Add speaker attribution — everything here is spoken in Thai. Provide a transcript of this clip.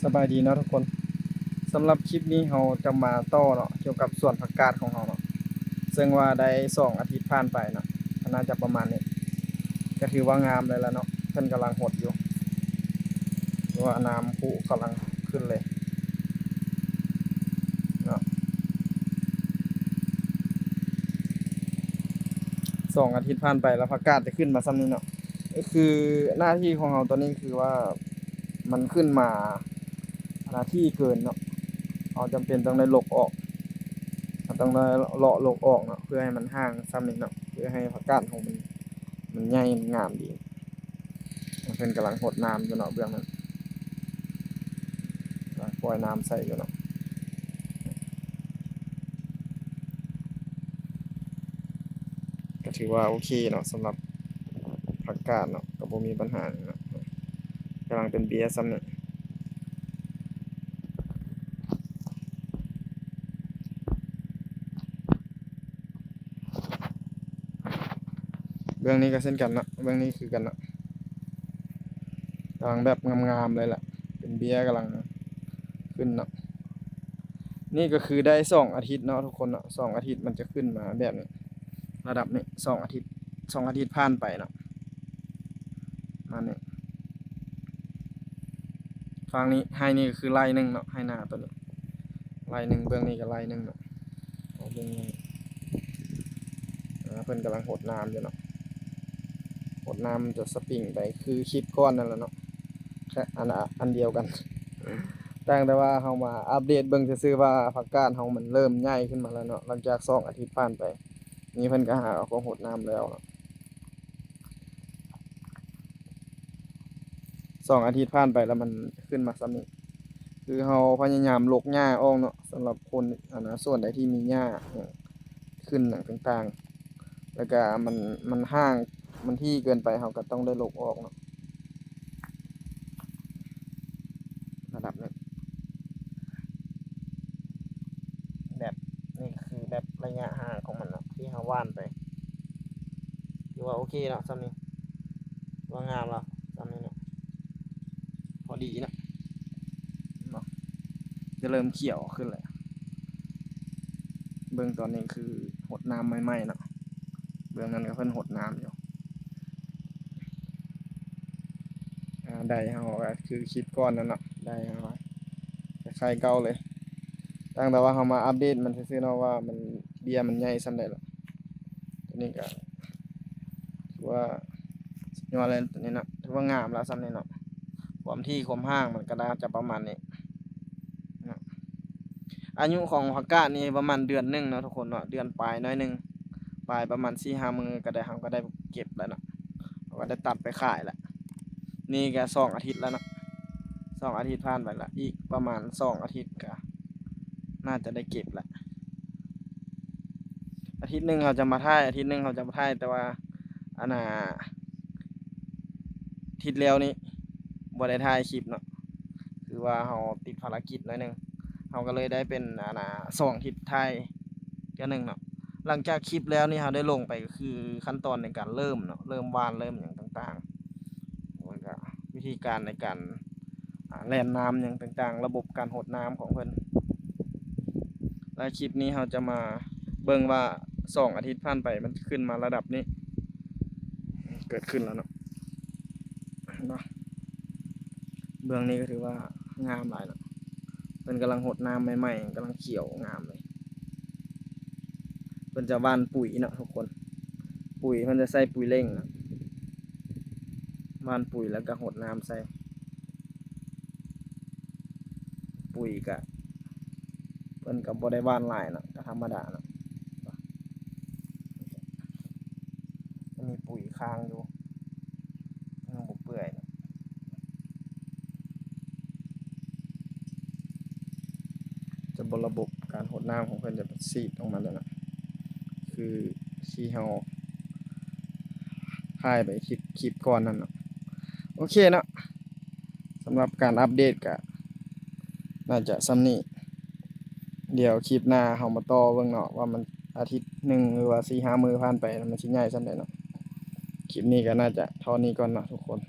Speaker 1: สบายดีเนาะทุกคนสำหรับคลิปนี้เราจะมาต่อเนาะเกี่ยวกับสวนผักกาดของเราเนาะซึ่งว่าได้2 อาทิตย์ผ่านไปเนาะน่าจะประมาณนี้ก็ถือว่างามเลยแล้วเนาะเพิ่นกำลังหดอยู่ว่าน้ำพุกำลังขึ้นเลยเนาะ2 อาทิตย์ผ่านไปแล้วผักกาดจะขึ้นมาซ้ำนี้เนาะก็คือหน้าที่ของเราตอนนี้คือว่ามันขึ้นมาหน้าที่เกินเนาะเราจำเป็นต้องได้ลกออกต้องได้เลาะลกออกเนาะเพื่อให้มันห่างซ้ำนี้เนาะเพื่อให้ผักกาดของมันใหญ่งามดีเพิ่นกำลังหดน้ำอยู่เนาะเบื้องนั้นกำลังปล่อยน้ำใส่อยู่เนาะก็ถือว่าโอเคเนาะสำหรับผักกาดเนาะก็บ่มีปัญหาเนาะกำลังเป็นเบียร์ซ้ำเนี่ยเบื้องนี้ก็เช่นกันเนาะเบื้องนี้คือกันเนาะกำลังแบบงามๆเลยแหละเป็นเบียร์กำลังขึ้นเนาะนี่ก็คือได้2 อาทิตย์เนาะทุกคนเนาะ2 อาทิตย์มันจะขึ้นมาแบบนี้ระดับนี้2 อาทิตย์ผ่านไปเนาะมาเนี่ยฝั่งนี้ให้นี่ก็คือไร่หนึ่งเนาะให้หน้าตัวนี้ไร่หนึ่งเบื้องนี้ก็ไร่หนึ่งเนาะเอาเบื้องนี้เพิ่นกำลังหดน้ำอยู่เนาะหดน้ำจะสปริงไปคือคลิปก้อนนั่นแหละเนาะแค่อันเดียวกันแต่ว่าเฮามาอัปเดตเบิ่งซื่อๆว่าผักกาดเฮามันเริ่มใหญ่ขึ้นมาแล้วเนาะหลังจาก2 อาทิตย์ผ่านไปนี่เพิ่นก็หาเอาของหดน้ำแล้วเนาะ2 อาทิตย์ผ่านไปแล้วมันขึ้นมาซ้ำนี้คือเฮาพยายามรกหญ้าออกเนาะสำหรับคนส่วนใดที่มีหญ้าขึ้นต่างๆแล้วก็มันห่างมันที่เกินไปเฮาก็ต้องได้รกออกเนาะระดับนี้แบบนี่คือแบบระยะห่างของมันเนาะที่เฮาว่านไปถือว่าโอเคเนาะซ้ำนี้ว่างามแล้วซ้ำนี้เนาะพอดีเนาะจะเริ่มเขียวขึ้นเลยเบื้องตอนนี้คือหดน้ำใหม่ๆเนาะเบื้องนั้นก็เพิ่นหดน้ำอยู่ได้เฮาก็คือคิดก้อนนั่นเนาะได้เฮาคล้ายๆเก่าเลยตั้งแต่ว่าเฮามาอัปเดตมันซื่อๆเนาะว่ามันเบียร์มันใหญ่ส่ำใดแล้วตัวนี้ก็ถือว่าสุดยอดเลยตัวนี้เนาะถือว่างามแล้วซ้ำนี้เนาะความห่างมันก็น่าจะประมาณนี้เนาะอายุของผักกาดนี่ประมาณเดือนหนึ่งเนาะทุกคนเนาะเดือนปลายน้อยหนึ่งปลายประมาณ4-5 มื้อก็ได้เฮาก็ได้เก็บแล้วเนาะเราก็ได้ตัดไปขายแล้วนี่ก็2 อาทิตย์แล้วเนาะ2 อาทิตย์ผ่านไปแล้วอีกประมาณ2 อาทิตย์ก็น่าจะได้เก็บแล้วอาทิตย์หนึ่งเขาจะมาถ่ายอาทิตย์หนึ่งเขาจะมาถ่ายแต่ว่าอันน่ะอาทิตย์แล้วนี้บ่ได้ถ่ายคลิปเนาะคือว่าเราติดภารกิจหน่อยหนึงเราก็เลยได้เป็น2 อาทิตย์ถ่ายเทื่อหนึ่งเนาะหลังจากคลิปแล้วนี่เราได้ลงไปก็คือขั้นตอนในการเริ่มเนาะเริ่มหว่านเริ่มหยังต่างๆแล้วก็วิธีการในการแล่นน้ำหยังต่างๆระบบการหดน้ำของเพิ่นและคลิปนี้เราจะมาเบิ่งว่า2 อาทิตย์ผ่านไปมันขึ้นมาระดับนี้เกิดขึ้นแล้วเนาะเบื้องนี้ก็ถือว่างามหลายเนาะเพิ่นกำลังหดน้ำใหม่ๆกำลังเขียวงามเลยเพิ่นจะหว่านปุ๋ยเนาะทุกคนปุ๋ยเพิ่นจะใส่ปุ๋ยเร่งเนาะหว่านปุ๋ยแล้วก็หดน้ำใส่ปุ๋ยก็เพิ่นก็บ่ได้หว่านหลายเนาะก็ธรรมดาเนาะมันมีปุ๋ยค้างอยู่ยังบ่เปื่อยเนาะจะบระบบการหดน้ำของเพิ่นจะซีดออกมาแล้วเนาะคือที่เฮาถ่ายไปคลิปก่อนนั่นเนาะโอเคเนาะสำหรับการอัปเดตก็น่าจะส่ำนี้เดี๋ยวคลิปหน้าเฮามาต่อเบิ่งเนาะว่ามันอาทิตย์หนึ่งหรือว่า4-5 มื้อผ่านไปมันสิใหญ่ส่ำใดเนาะคลิปนี้ก็น่าจะเท่านี้ก่อนเนาะทุกคน